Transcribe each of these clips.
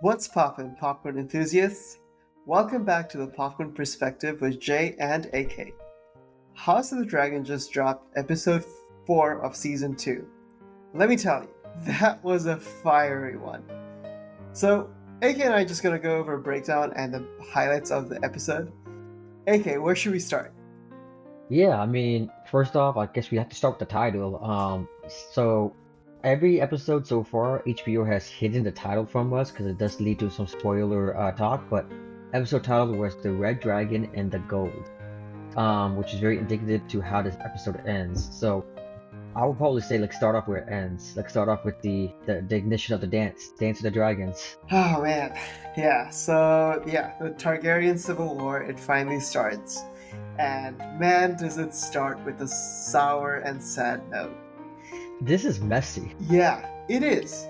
What's poppin', popcorn enthusiasts? Welcome back to the Popcorn Perspective with Jay and AK. House of the Dragon just dropped episode 4 of season 2. Let me tell you, that was a fiery one. So, AK and I are just gonna go over a breakdown and the highlights of the episode. AK, where should we start? First off, I guess we have to start with the title. So every episode so far, HBO has hidden the title from us because it does lead to some spoiler talk. But episode title was The Red Dragon and the Gold, which is very indicative to how this episode ends. So I would probably say, like, start off where it ends. Like, start off with the ignition of the Dance of the Dragons. Oh man, the Targaryen Civil War, it finally starts. And man, does it start with a sour and sad note. This is messy. Yeah, it is.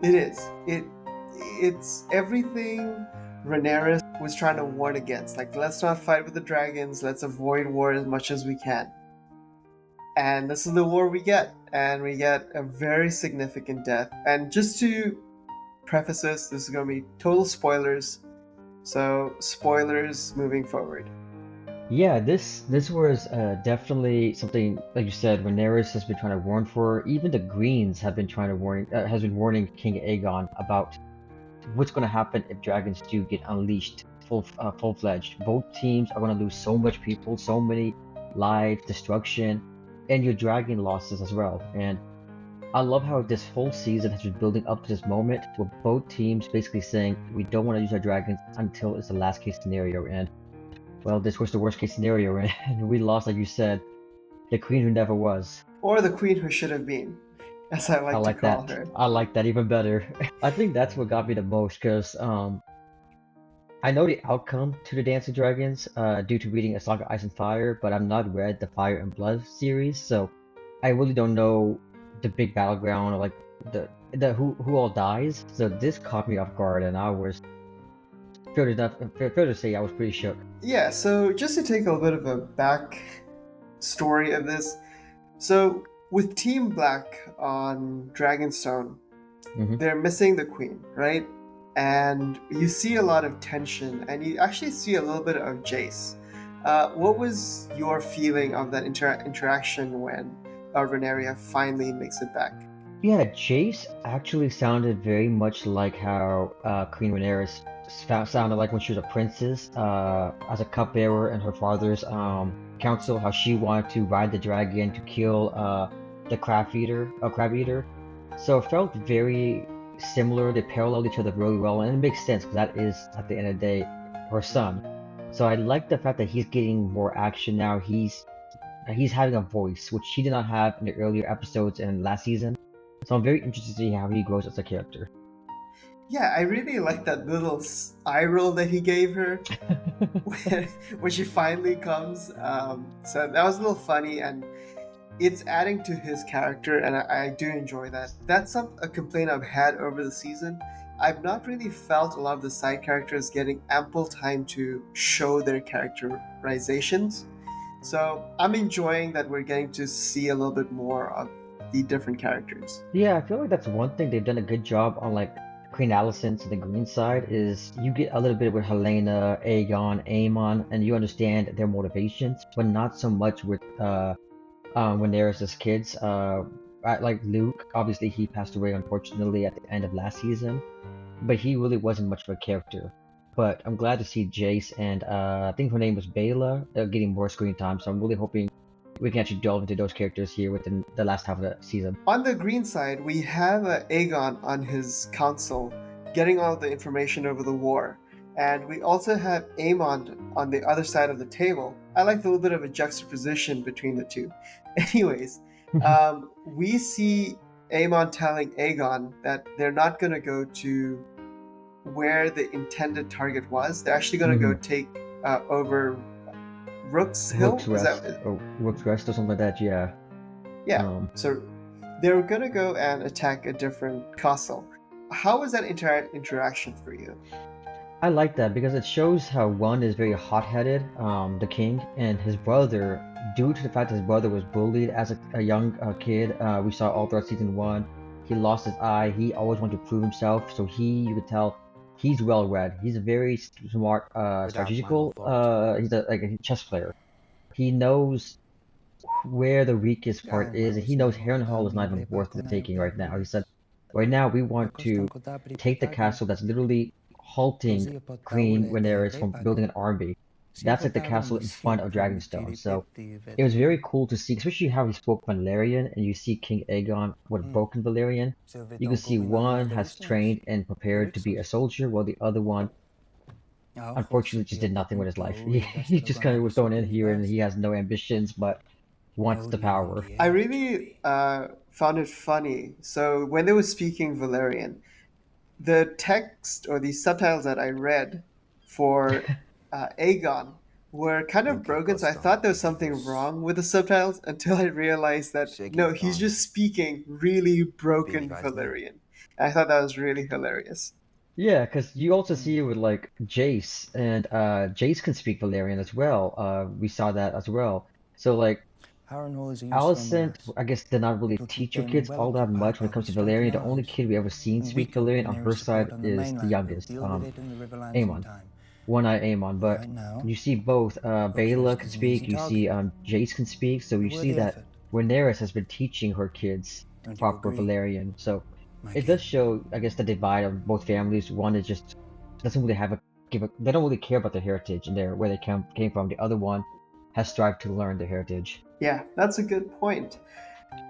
It is. It's everything Rhaenyra was trying to warn against. Like, let's not fight with the dragons, let's avoid war as much as we can. And this is the war we get. And we get a very significant death. And just to preface this is going to be total spoilers. So, spoilers moving forward. Yeah, this was definitely something, like you said, Rhaenyra has been trying to warn for. Even the Greens have been trying to has been warning King Aegon about what's going to happen if dragons do get unleashed full-fledged. Both teams are going to lose so much people, so many lives, destruction, and your dragon losses as well. And I love how this whole season has been building up to this moment where both teams basically saying we don't want to use our dragons until it's the last case scenario. And well, this was the worst case scenario, and we lost, like you said, the queen who never was. Or the queen who should have been, as I like to call that. her. I like that even better. I think that's what got me the most, because I know the outcome to the Dance of Dragons due to reading A Song of Ice and Fire, but I've not read the Fire and Blood series, so I really don't know the big battleground or like the who all dies. So this caught me off guard, and I was fair to say I was pretty shook. Yeah, so just to take a little bit of a back story of this. So with Team Black on Dragonstone, they're missing the queen, right? And you see a lot of tension, and you actually see a little bit of Jace. What was your feeling of that interaction when Rhaenyra finally makes it back? Yeah, Jace actually sounded very much like how Queen Rhaenyra sounded like when she was a princess, as a cupbearer in her father's council, how she wanted to ride the dragon to kill the crab eater. So it felt very similar. They paralleled each other really well, and it makes sense because that is, at the end of the day, her son. So I like the fact that he's getting more action now. He's having a voice, which he did not have in the earlier episodes in last season. So I'm very interested to see how he grows as a character. Yeah, I really like that little eye roll that he gave her when she finally comes. So that was a little funny, and it's adding to his character, and I do enjoy that. That's a complaint I've had over the season. I've not really felt a lot of the side characters getting ample time to show their characterizations. So I'm enjoying that we're getting to see a little bit more of the different characters. Yeah, I feel like that's one thing they've done a good job on, like Queen Alicent to the green side, is you get a little bit with Helena, Aegon, Aemond, and you understand their motivations, but not so much with when there's as kids. Like Luke, obviously he passed away unfortunately at the end of last season, but he really wasn't much of a character. But I'm glad to see Jace and I think her name was Bayla getting more screen time, so I'm really hoping we can actually delve into those characters here within the last half of the season. On the green side, we have Aegon on his council getting all the information over the war. And we also have Aemond on the other side of the table. I like the little bit of a juxtaposition between the two. Anyways, we see Aemond telling Aegon that they're not going to go to where the intended target was. They're actually going to go take over Rook's Hill? Rook's Rest or something like that, yeah. Yeah, so they're gonna go and attack a different castle. How was that interaction for you? I like that because it shows how one is very hot-headed, the king, and his brother, due to the fact that his brother was bullied as a young kid, we saw all throughout season 1, he lost his eye, he always wanted to prove himself, so you could tell he's well read. He's a very smart, without my strategical. authority. He's a chess player. He knows where the weakest part is, and he knows Harrenhal is not even worth the taking right now. He said, right now we want to take the castle that's literally halting Queen Rhaenyra from building an army. That's like the castle in front of Dragonstone. So it was very cool to see, especially how he spoke Valyrian, and you see King Aegon with broken Valyrian. You can see one has trained and prepared to be a soldier, while the other one unfortunately just did nothing with his life. He just kind of was thrown in here, and he has no ambitions, but wants the power. I really found it funny. So when they were speaking Valerian, the text or the subtitles that I read for Aegon were kind of broken. So I thought there was something wrong with the subtitles until I realized that no, he's just speaking really broken Valerian. And I thought that was really hilarious. Yeah, because you also see it with like Jace, and Jace can speak Valyrian as well. We saw that as well. So like Alicent, I guess, did not really teach her kids all that much when it comes to Valyrian. The only kid we ever seen speak Valyrian on her side is the youngest, Aemond, One-Eye Aemond. But you see both Baela can speak, you see Jace can speak, so you see that Rhaenyra has been teaching her kids proper Valyrian. So it does show, I guess, the divide of both families. One is just doesn't really have a they don't really care about their heritage and where they came from. The other one has strived to learn their heritage. Yeah, that's a good point.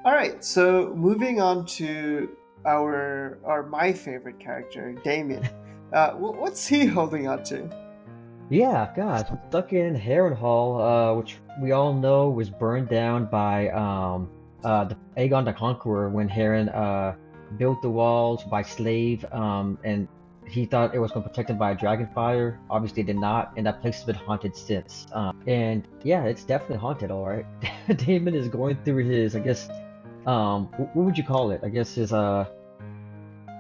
All right, so moving on to my favorite character, Daemon. What's he holding on to? Yeah, God, I'm stuck in Harrenhal, which we all know was burned down by the Aegon the Conqueror when Harren built the walls by slave, and he thought it was going to protect him by a dragon fire. Obviously, it did not, and that place has been haunted since. And yeah, it's definitely haunted, all right. Daemon is going through his, I guess, what would you call it? I guess his I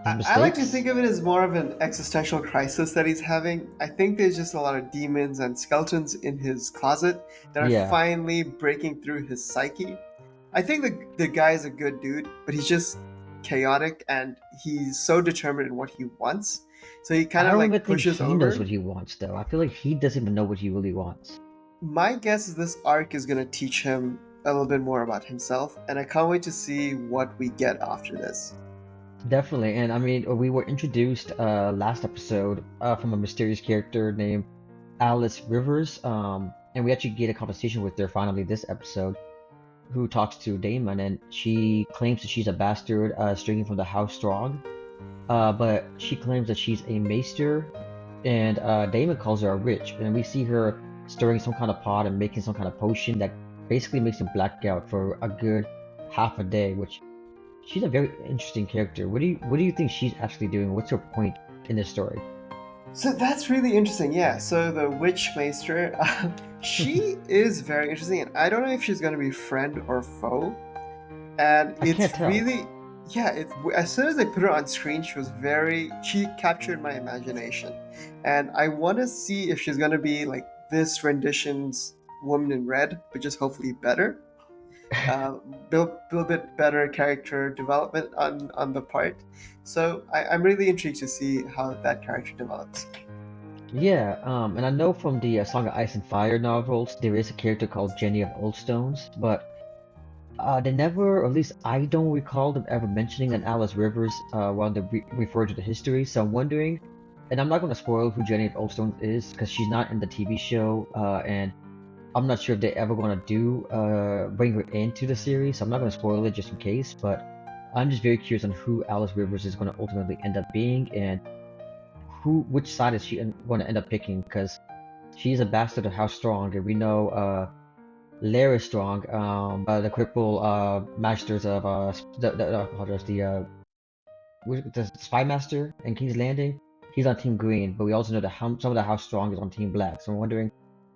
like to mistakes. think of it as more of an existential crisis that he's having. I think there's just a lot of demons and skeletons in his closet that are Yeah. finally breaking through his psyche. I think the guy is a good dude, but he's just chaotic and he's so determined in what he wants. So he kind I of don't even like think pushes he knows over. what he wants, though. I feel like he doesn't even know what he really wants. My guess is this arc is going to teach him a little bit more about himself, and I can't wait to see what we get after this. Definitely, and I mean, we were introduced last episode from a mysterious character named Alice Rivers, and we actually get a conversation with her finally this episode, who talks to Daemon, and she claims that she's a bastard, stringing from the House Strong, but she claims that she's a maester, and Daemon calls her a witch, and we see her stirring some kind of pot and making some kind of potion that basically makes him black out for a good half a day, which she's a very interesting character. What do you think she's actually doing? What's her point in this story? So that's really interesting. Yeah. So the witch maester, she is very interesting, and I don't know if she's going to be friend or foe. And I can't it's tell. really, yeah. As soon as they put her on screen, she captured my imagination, and I want to see if she's going to be like this rendition's Woman in Red, but just hopefully better. Build a bit better character development on the part. So I'm really intrigued to see how that character develops. Yeah, and I know from the Song of Ice and Fire novels, there is a character called Jenny of Oldstones, but they never, or at least I don't recall them ever mentioning an Alice Rivers while they refer to the history. So I'm wondering, and I'm not going to spoil who Jenny of Oldstones is because she's not in the TV show, and I'm not sure if they're ever going to bring her into the series. So I'm not going to spoil it just in case, but I'm just very curious on who Alice Rivers is going to ultimately end up being and which side is she going to end up picking because she's a bastard of House Strong, and we know Larry Strong, the cripple masters of the Spy Master in King's Landing. He's on Team Green, but we also know that some of the House Strong is on Team Black. So I'm wondering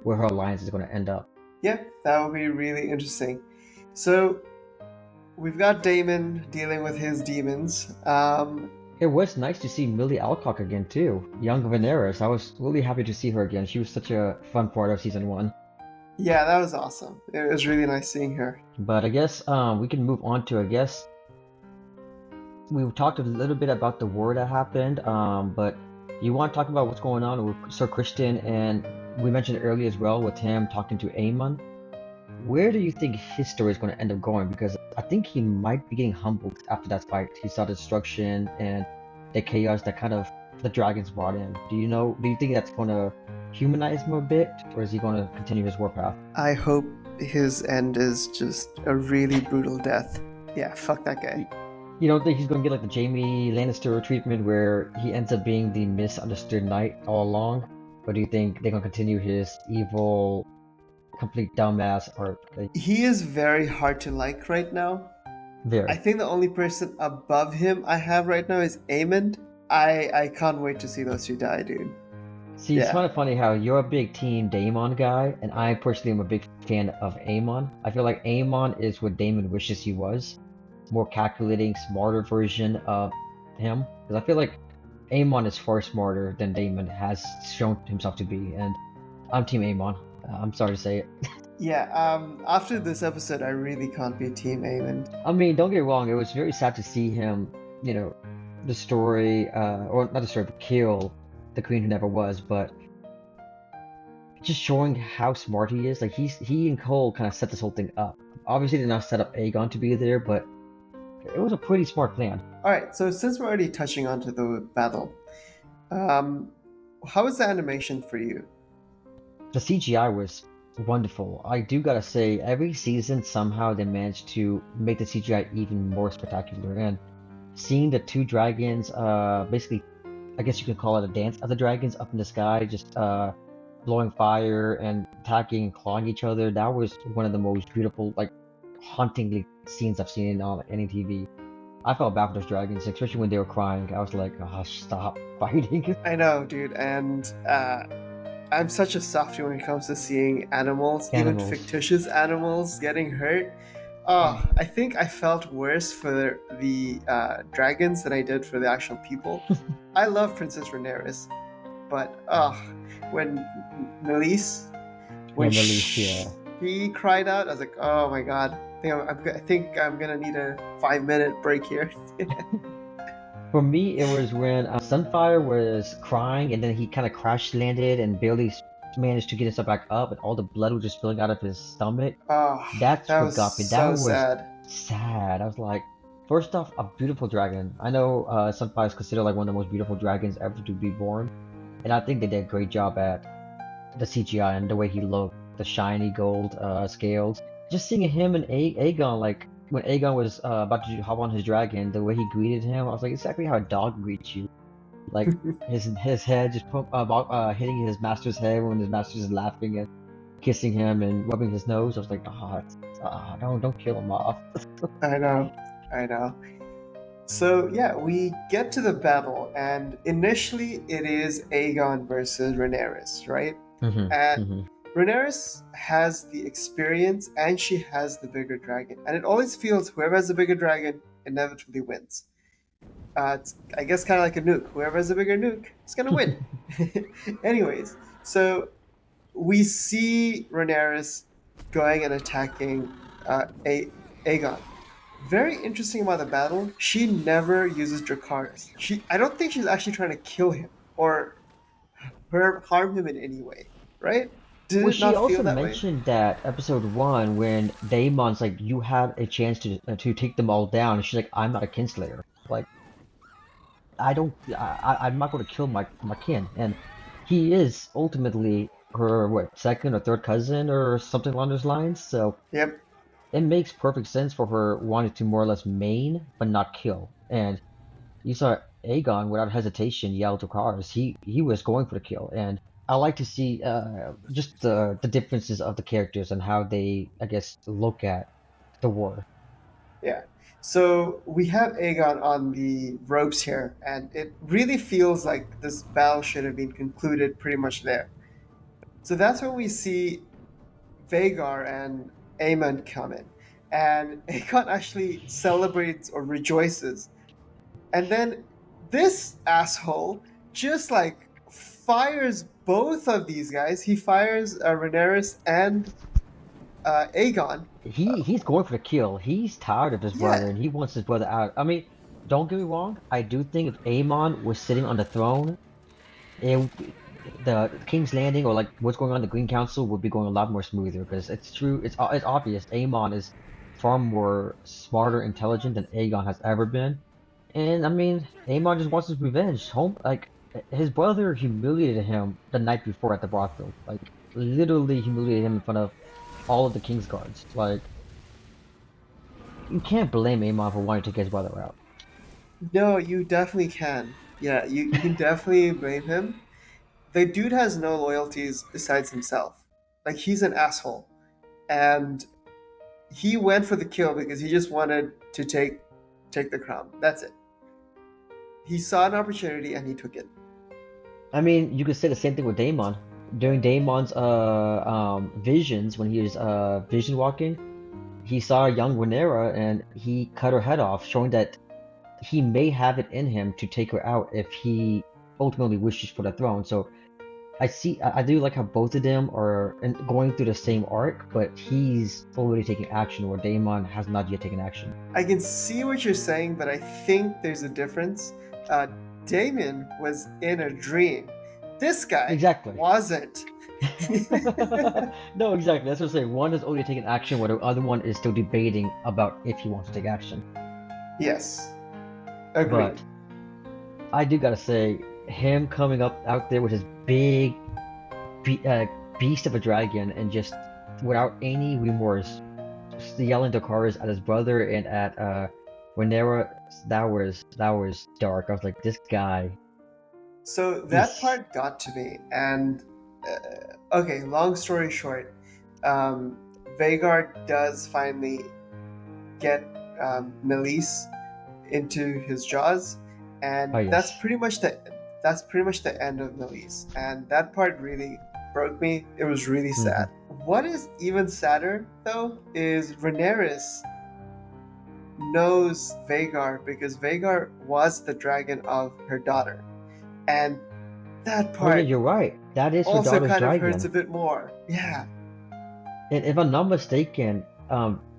where her alliance is going to end up. Yeah, that would be really interesting. So we've got Daemon dealing with his demons. It was nice to see Millie Alcock again too, young Veneris. I was really happy to see her again. She was such a fun part of season 1. Yeah, that was awesome. It was really nice seeing her. But I guess we can move on to, I guess, we talked a little bit about the war that happened, but You want to talk about what's going on with Sir Criston, and we mentioned earlier as well with him talking to Aemon. Where do you think his story is going to end up going? Because I think he might be getting humbled after that fight. He saw the destruction and the chaos that kind of the dragons brought in. Do you know? Do you think that's going to humanize him a bit, or is he going to continue his warpath? I hope his end is just a really brutal death. Yeah, fuck that guy. You don't think he's going to get like the Jaime Lannister treatment where he ends up being the misunderstood knight all along? Or do you think they're going to continue his evil, complete dumbass arc? Like, He is very hard to like right now. very. I think the only person above him I have right now is Aemond. I can't wait to see those two die, dude. See, it's Yeah. kind of funny how you're a big Team Daemon guy, and I personally am a big fan of Aemon. I feel like Aemon is what Daemon wishes he was. More calculating, smarter version of him. Because I feel like Aemon is far smarter than Daemon has shown himself to be, and I'm Team Aemon. I'm sorry to say it. Yeah, after this episode, I really can't be Team Aemond. I mean, don't get me wrong, it was very sad to see him, destroy, or not destroy, but kill the queen who never was, but just showing how smart he is. Like, he and Cole kind of set this whole thing up. Obviously, they did not set up Aegon to be there, but it was a pretty smart plan. Alright, so since we're already touching onto the battle, how was the animation for you? The CGI was wonderful. I do gotta say, every season somehow they managed to make the CGI even more spectacular. And seeing the two dragons, basically, I guess you could call it a dance of the dragons up in the sky, just blowing fire and attacking and clawing each other. That was one of the most beautiful, like, hauntingly scenes I've seen on any TV. I felt bad for those dragons, especially when they were crying. I was like, oh, stop fighting. I know, dude, and I'm such a softie when it comes to seeing animals, even Animals. fictitious animals, getting hurt. Oh, I think I felt worse for the dragons than I did for the actual people. I love Princess Rhaenyra, but when Melise, when Yeah, Melise, yeah. she cried out, I was like, oh my god, I think I'm gonna need a 5-minute break here. For me, it was when Sunfire was crying and then he kind of crash landed and barely managed to get himself back up, and all the blood was just spilling out of his stomach. Oh, That's that what was got me. That so was sad. sad. I was like, first off, a beautiful dragon. I know Sunfire is considered like one of the most beautiful dragons ever to be born, and I think they did a great job at the CGI and the way he looked, the shiny gold scales. Just seeing him and Aegon, like when Aegon was about to hop on his dragon, the way he greeted him, I was like, exactly how a dog greets you. Like his head just hitting his master's head when his master is laughing and kissing him and rubbing his nose. I was like, don't kill him off. I know. So yeah, we get to the battle, and initially it is Aegon versus Rhaenyra, right? And Rhaenyra has the experience, and she has the bigger dragon, and it always feels whoever has the bigger dragon inevitably wins. It's, I guess, kind of like a nuke. Whoever has the bigger nuke is gonna win. Anyways, so we see Rhaenyra going and attacking Aegon. Very interesting about the battle. She never uses Dracarys. I don't think she's actually trying to kill him or harm him in any way, right? Did Well, it she not also feel that way? mentioned that episode 1 when Daemon's like, you had a chance to take them all down, and she's like, I'm not a kinslayer. Like, I'm not going to kill my kin, and he is ultimately her second or third cousin or something along those lines. So Yep. it makes perfect sense for her wanting to more or less maim but not kill. And you saw Aegon without hesitation yell to Cars. He was going for the kill, and I like to see just the differences of the characters and how they, I guess, look at the war. Yeah. So we have Aegon on the ropes here, and it really feels like this battle should have been concluded pretty much there. So that's when we see Vagar and Aemond come in, and Aegon actually celebrates or rejoices. And then this asshole just like fires both of these guys. He fires Rhaenyra and Aegon. He's going for the kill. He's tired of his brother Yeah, and he wants his brother out. I mean, don't get me wrong. I do think if Aemon was sitting on the throne, it the King's Landing or like what's going on in the Green Council would be going a lot more smoother because it's true. It's obvious. Aemon is far more smarter, intelligent than Aegon has ever been, and I mean, Aemon just wants his revenge. Home like his brother humiliated him the night before at the brothel, like literally humiliated him in front of all of the King's guards. Like you can't blame Aemon for wanting to take his brother out. No, you definitely can. Yeah, you can definitely blame him. The dude has no loyalties besides himself. Like he's an asshole. And he went for the kill because he just wanted to take the crown. That's it. He saw an opportunity and he took it. I mean, you could say the same thing with Daemon. During Daemon's visions, when he was vision walking, he saw a young Rhaenyra and he cut her head off, showing that he may have it in him to take her out if he ultimately wishes for the throne. So I do like how both of them are going through the same arc, but he's already taking action, where Daemon has not yet taken action. I can see what you're saying, but I think there's a difference. Uh, Damon was in a dream. This guy Exactly. wasn't. No, exactly. That's what I'm saying. One has already taken action, where the other one is still debating about if he wants to take action. Yes, agreed. But I do gotta say, him coming up out there with his big be beast of a dragon and just without any remorse, just yelling Dracarys at his brother and at Rhaenyra, that was dark. I was like, this guy, So that he's part got to me, and okay. Long story short, um, Vagar does finally get Melis into his jaws, and oh that's yes. pretty much the end of Melis, and that part really broke me. It was really Hmm. sad. What is even sadder though is Rhaenyra knows Vagar because Vagar was the dragon of her daughter, and that Oh yeah, part you're right. That is her also daughter's kind of hurts a dragon. bit more. Yeah. And if I'm not mistaken,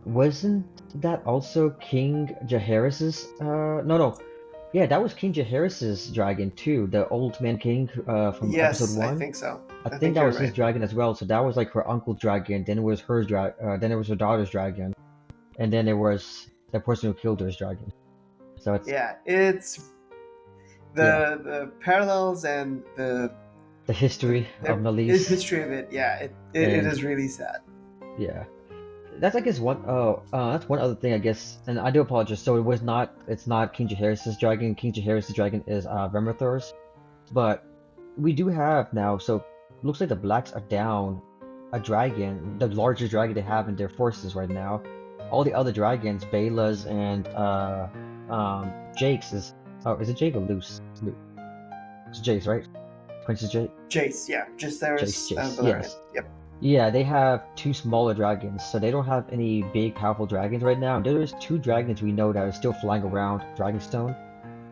wasn't that also King Jaehaerys's? No, no. Yeah, that was King Jaehaerys's dragon too, the old man king from episode Yes, I one. think so. I I think think that you're was his right. dragon as well. So that was like her uncle's dragon. Then it was then it was her daughter's dragon, and then it was the person who killed her's dragon. So it's Yeah, it's yeah, the parallels and the history of Melis, history of it. Yeah, it and is really sad. yeah, that's I guess one. Oh, that's one other thing I guess, and I do apologize. So it's not King Jaehaerys's dragon. King Jaehaerys's dragon is Vermithor's, but we do have now. So looks like the blacks are down a dragon, the largest dragon they have in their forces right now. All the other dragons, Bela's and Jake's is it Jake or Luce? It's Jake's, right? Princess Jake? Jace, yeah, just Jace, there's Jace. Valerian. Yes. Yep. Yeah, they have two smaller dragons, so they don't have any big, powerful dragons right now. There's two dragons we know that are still flying around Dragonstone.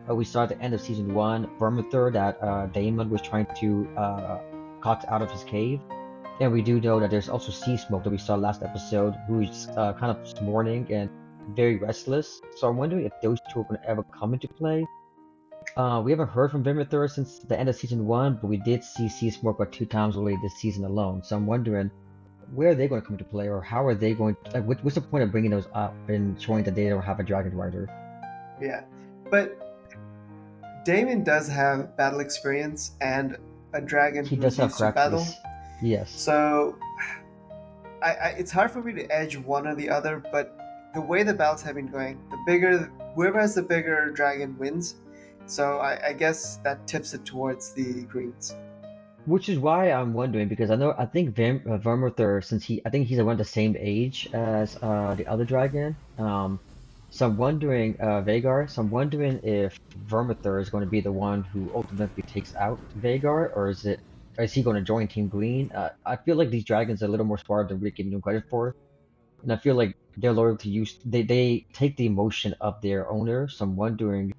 We saw at the end of season one, Vermithor, that Daemon was trying to coax out of his cave. And we do know that there's also Sea Smoke that we saw last episode, who's kind of mourning and very restless. So I'm wondering if those two are going to ever come into play. We haven't heard from Vermithor since the end of season one, but we did see Sea Smoke about two times already this season alone. So I'm wondering where are they going to come into play, or how are they going to, like, what's the point of bringing those up and showing that they don't have a dragon rider? Yeah, but Damon does have battle experience and a dragon He who's does have used to battle. Caraxes. Yes. So it's hard for me to edge one or the other, but the way the battles have been going, the bigger whoever has the bigger dragon wins. So I guess that tips it towards the Greens. Which is why I'm wondering, because I think Vermithor, since I think he's around the same age as the other dragon. So I'm wondering, Vagar. So I'm wondering if Vermithor is going to be the one who ultimately takes out Vagar, or is he going to join Team Green? I feel like these dragons are a little more smart than we're giving them credit for, and I feel like they're loyal to use. They take the emotion of their owner. So I'm wondering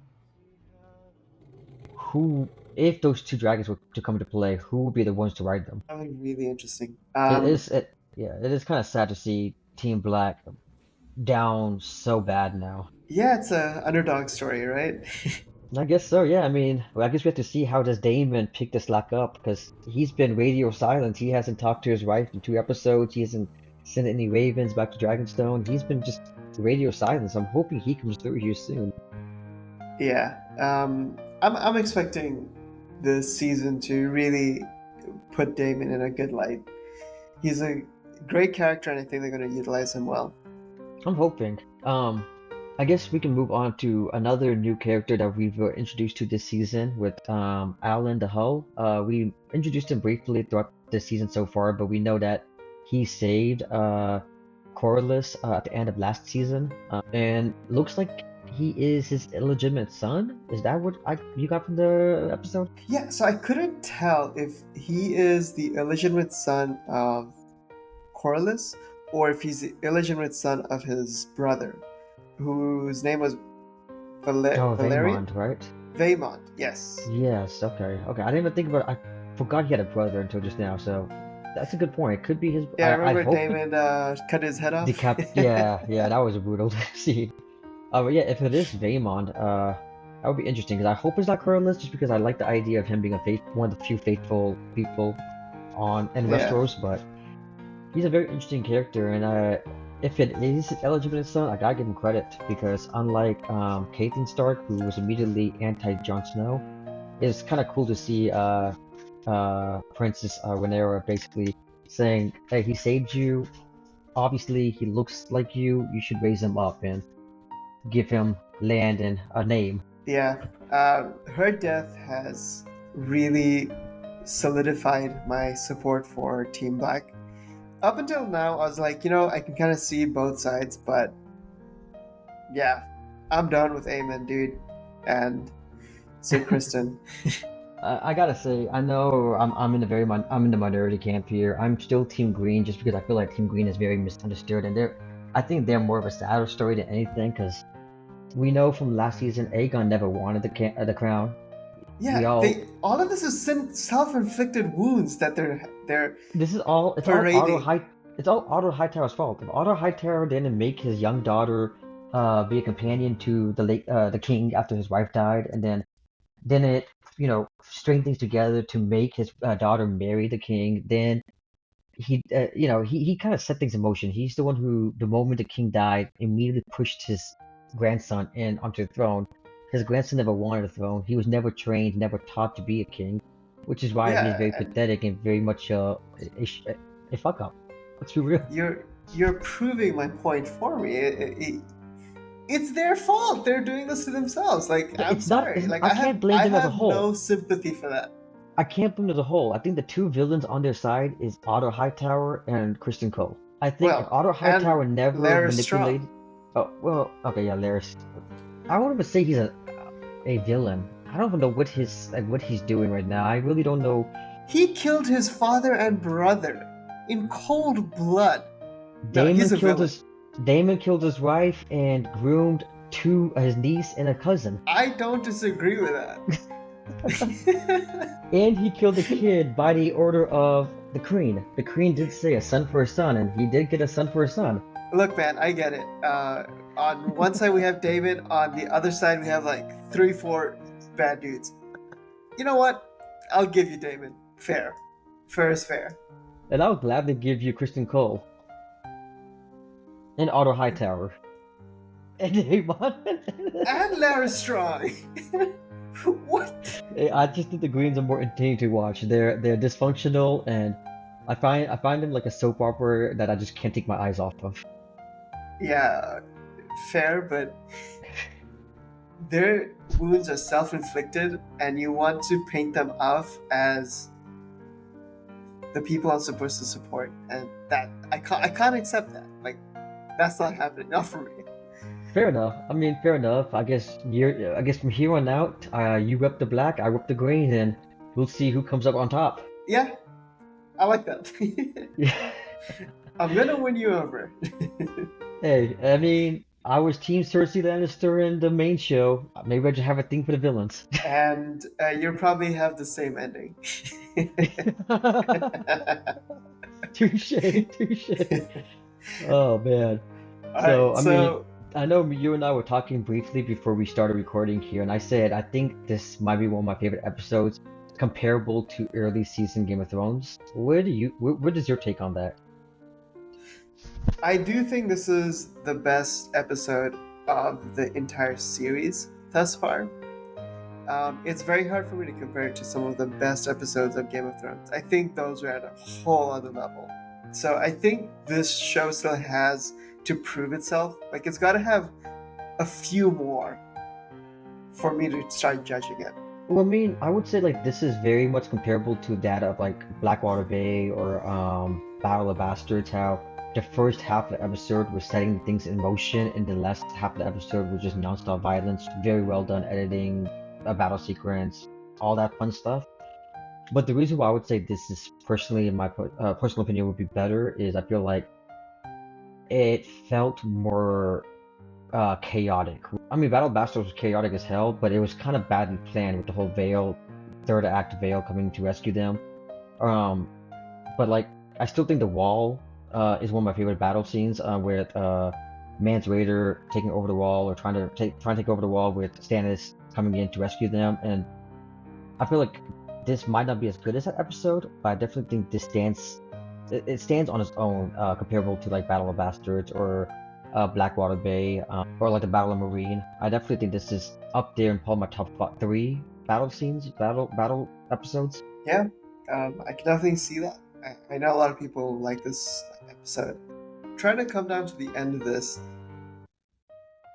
who, if those two dragons were to come into play, who would be the ones to ride them? That would be really interesting. Yeah, it is kind of sad to see Team Black down so bad now. Yeah, it's a underdog story, right? I guess so, yeah. I mean, well, I guess we have to see how does Daemon pick this slack up because he's been radio silent. He hasn't talked to his wife in 2 episodes. He hasn't sent any ravens back to Dragonstone. He's been just radio silence. I'm hoping he comes through here soon. Yeah, I'm expecting this season to really put Damon in a good light. He's a great character, and I think they're going to utilize him well. I'm hoping. I guess we can move on to another new character that we've introduced to this season with Alyn the Hull. We introduced him briefly throughout this season so far, but we know that he saved Corlys at the end of last season, and looks like he is his illegitimate son. Is that what you got from the episode? Yeah, so I couldn't tell if he is the illegitimate son of Corlys or if he's the illegitimate son of his brother, whose name was Valerian? Aemond, right? Vaemond, yes. Yes. Okay. Okay. I didn't even think about. I forgot he had a brother until just now. So that's a good point. It could be his. Yeah, I remember hope Daemon cut his head off? Yeah. Yeah. That was brutal to see. But yeah, if it is Vaemond, that would be interesting because I hope it's not Corlys, just because I like the idea of him being one of the few faithful people in Yeah. Westeros. But he's a very interesting character, and if it is his illegitimate son, I gotta give him credit because unlike Catelyn Stark, who was immediately anti Jon Snow, it's kind of cool to see Princess Rhaenyra basically saying, "Hey, he saved you. Obviously, he looks like you. You should raise him up and give him land and a name." Yeah, her death has really solidified my support for Team Black. Up until now, I was like, I can kind of see both sides, but yeah, I'm done with Aemond, dude. And so Criston. I gotta say, I know I'm in I'm in the minority camp here. I'm still Team Green just because I feel like Team Green is very misunderstood, and I think they're more of a sadder story than anything because we know from last season Aegon never wanted the crown. Yeah, all of this is self-inflicted wounds that they're This is all parading. It's all Otto Hightower's fault. If Otto Hightower didn't make his young daughter be a companion to the king after his wife died, and then it string things together to make his daughter marry the king, then he kind of set things in motion. He's the one who, the moment the king died, immediately pushed his grandson in onto the throne. His grandson never wanted a throne. He was never trained, never taught to be a king, which is why he's very pathetic and very much a fuck up. Let's be real. You're proving my point for me. It's their fault. They're doing this to themselves. Like, I'm sorry. Like, I can't blame them as a whole. I have no sympathy for that. I can't blame them as a whole. I think the two villains on their side is Otto Hightower and Criston Cole. I think if Otto Hightower never manipulated. Oh well, okay, yeah, Larys. I wouldn't even say he's a villain. I don't even know what he's doing right now. I really don't know. He killed his father and brother in cold blood. Daemon killed his wife and groomed his niece and a cousin. I don't disagree with that. And he killed a kid by the order of the queen. The queen did say a son for a son, and he did get a son for a son. Look, man, I get it. On one side we have David, on the other side we have like 3-4 bad dudes. You know what? I'll give you David. Fair. Fair is fair. And I'll gladly give you Criston Cole. And Otto Hightower. And Daemon. And Larys Strong. What? I just think the Greens are more entertaining to watch. They're dysfunctional, and I find them like a soap opera that I just can't take my eyes off of. Yeah, fair, but their wounds are self-inflicted, and you want to paint them off as the people I'm supposed to support, and that I can't accept that. Like, that's not happening. Not for me. Fair enough. I mean, fair enough. I guess from here on out, you rep the black, I rep the green, and we'll see who comes up on top. Yeah, I like that. I'm gonna win you over. Hey, I mean, I was Team Cersei Lannister in the main show. Maybe I just have a thing for the villains. And you'll probably have the same ending. Touche. Oh man. So I know you and I were talking briefly before we started recording here, and I said I think this might be one of my favorite episodes, comparable to early season Game of Thrones. Where does your take on that? I do think this is the best episode of the entire series thus far. It's very hard for me to compare it to some of the best episodes of Game of Thrones. I think those are at a whole other level. So I think this show still has to prove itself. Like it's got to have a few more for me to start judging it. Well, I mean, I would say like this is very much comparable to that of like Blackwater Bay or Battle of Bastards, how the first half of the episode was setting things in motion, and the last half of the episode was just non-stop violence. Very well done editing, a battle sequence, all that fun stuff. But the reason why I would say this is personally, in my personal opinion, would be better is I feel like it felt more chaotic. I mean, Battle of Bastards was chaotic as hell, but it was kind of badly planned with the whole Vale, third act Vale coming to rescue them. Um, but like, I still think the Wall is one of my favorite battle scenes, with Mance Rayder taking over the Wall or trying to take over the Wall with Stannis coming in to rescue them. And I feel like this might not be as good as that episode, but I definitely think this it stands on its own, comparable to like Battle of Bastards or Blackwater Bay, or like the Battle of Marine. I definitely think this is up there in probably my top three battle episodes. Yeah, I can definitely see that. I know a lot of people like this episode. Trying to come down to the end of this,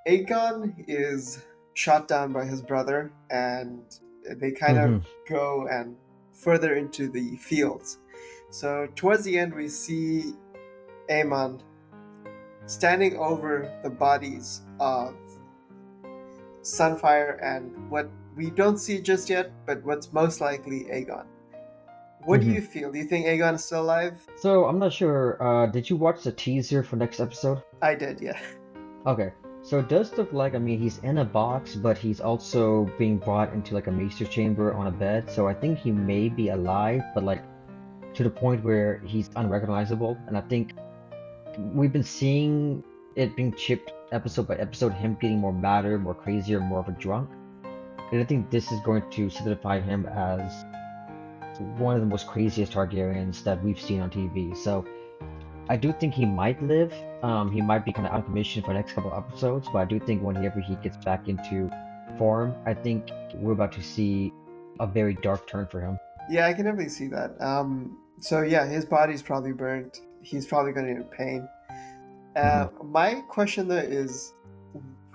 Aegon is shot down by his brother, and they kind of Hmm. go and further into the fields. So towards the end, we see Aemond standing over the bodies of Sunfire and what we don't see just yet, but what's most likely Aegon. What do Hmm. you feel? Do you think Aegon is still alive? So I'm not sure. Did you watch the teaser for next episode? I did, yeah. Okay. So it does look like, I mean, he's in a box, but he's also being brought into like a maester chamber on a bed. So I think he may be alive, but like to the point where he's unrecognizable. And I think we've been seeing it being chipped episode by episode, him getting more madder, more crazier, more of a drunk. And I think this is going to solidify him as one of the most craziest Targaryens that we've seen on TV. So I do think he might live. He might be kind of out of commission for the next couple of episodes, but I do think whenever he gets back into form, I think we're about to see a very dark turn for him. Yeah, I can definitely see that. So yeah, his body's probably burnt. He's probably going to be in pain. My question though is,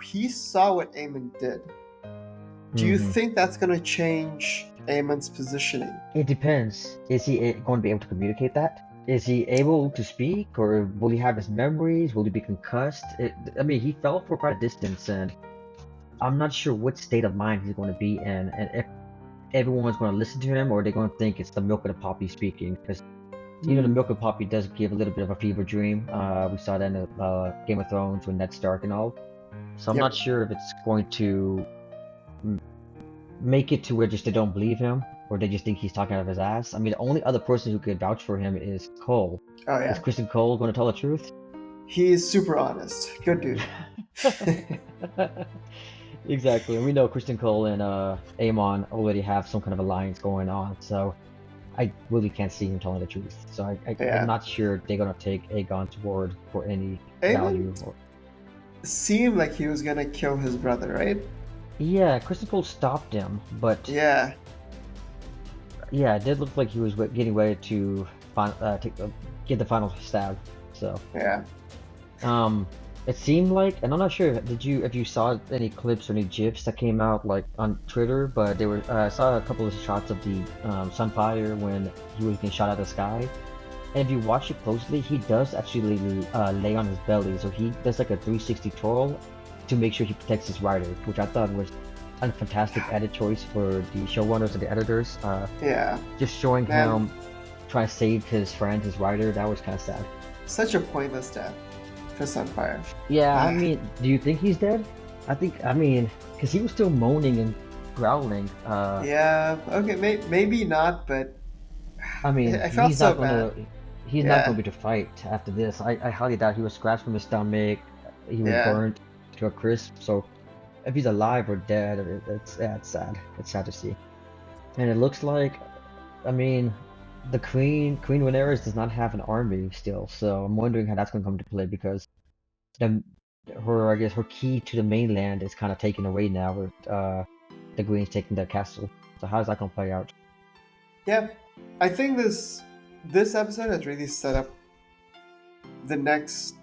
he saw what Aemond did. Do you Hmm. think that's going to change Aemond's positioning? It depends. Is he going to be able to communicate that? Is he able to speak, or will he have his memories? Will he be concussed? I mean, he fell for quite a distance, and I'm not sure what state of mind he's going to be in, and if everyone's going to listen to him, or they're going to think it's the milk of the poppy speaking. Because the milk of the poppy does give a little bit of a fever dream. We saw that in Game of Thrones with Ned Stark and all. So I'm Yep. not sure if it's going to make it to where just they don't believe him, or they just think he's talking out of his ass. I mean, the only other person who could vouch for him is Cole. Oh Is yeah. Criston Cole going to tell the truth? He's super honest. Good dude. Exactly. And we know Criston Cole and Aemon already have some kind of alliance going on, so I really can't see him telling the truth. So Yeah. I'm not sure they're gonna take Aegon's word for any Aemond value. seemed like he was going to kill his brother, right? Yeah, Criston Cole stopped him, but Yeah. yeah, it did look like he was getting ready to get the final stab. So Yeah. it seemed like, and I'm not sure if you saw any clips or any gifs that came out like on Twitter, but they were I saw a couple of shots of the Sunfire when he was getting shot out of the sky. And if you watch it closely, he does actually lay on his belly, so he does like a 360 twirl to make sure he protects his rider, which I thought was a fantastic edit choice for the showrunners and the editors. Yeah. Just showing Man. him trying to save his friend, his rider, that was kind of sad. Such a pointless death for Sunfire. Yeah, I mean, do you think he's dead? I mean, because he was still moaning and growling. Yeah. Okay. Maybe not, but I mean, I felt he's so not gonna, bad. he's not Yeah. going to be to fight after this. I highly doubt he was scratched from his stomach. He was Yeah. burnt. to a crisp. So if he's alive or dead, it's sad. It's sad to see. And it looks like, I mean, the Queen Rhaenyra does not have an army still, so I'm wondering how that's going to come to play because the her I guess her key to the mainland is kind of taken away now with the Greens taking their castle. So how's that going to play out? Yeah, I think this episode has really set up the next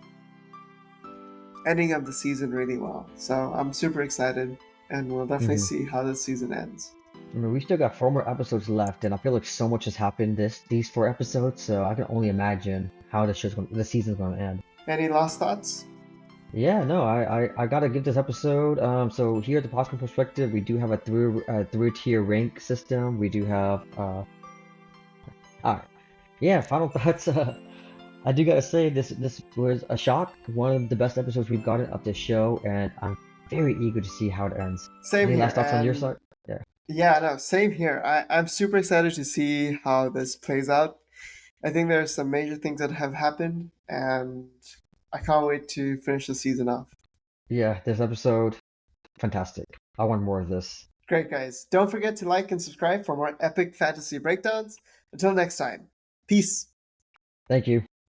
ending of the season really well. So I'm super excited, and we'll definitely see how the season ends. I mean, we still got 4 more episodes left, and I feel like so much has happened these 4 episodes. So I can only imagine how the season's going to end. Any last thoughts? Yeah, no, I gotta give this episode. So here at the Postcard Perspective, we do have a three tier rank system. We do have alright, yeah. Final thoughts. I do gotta say this was a shock. One of the best episodes we've gotten of this show, and I'm very eager to see how it ends. Same Any here. last thoughts on your side? Yeah. Yeah, no, same here. I'm super excited to see how this plays out. I think there's some major things that have happened, and I can't wait to finish the season off. Yeah, this episode, fantastic. I want more of this. Great, guys. Don't forget to like and subscribe for more epic fantasy breakdowns. Until next time, peace. Thank you.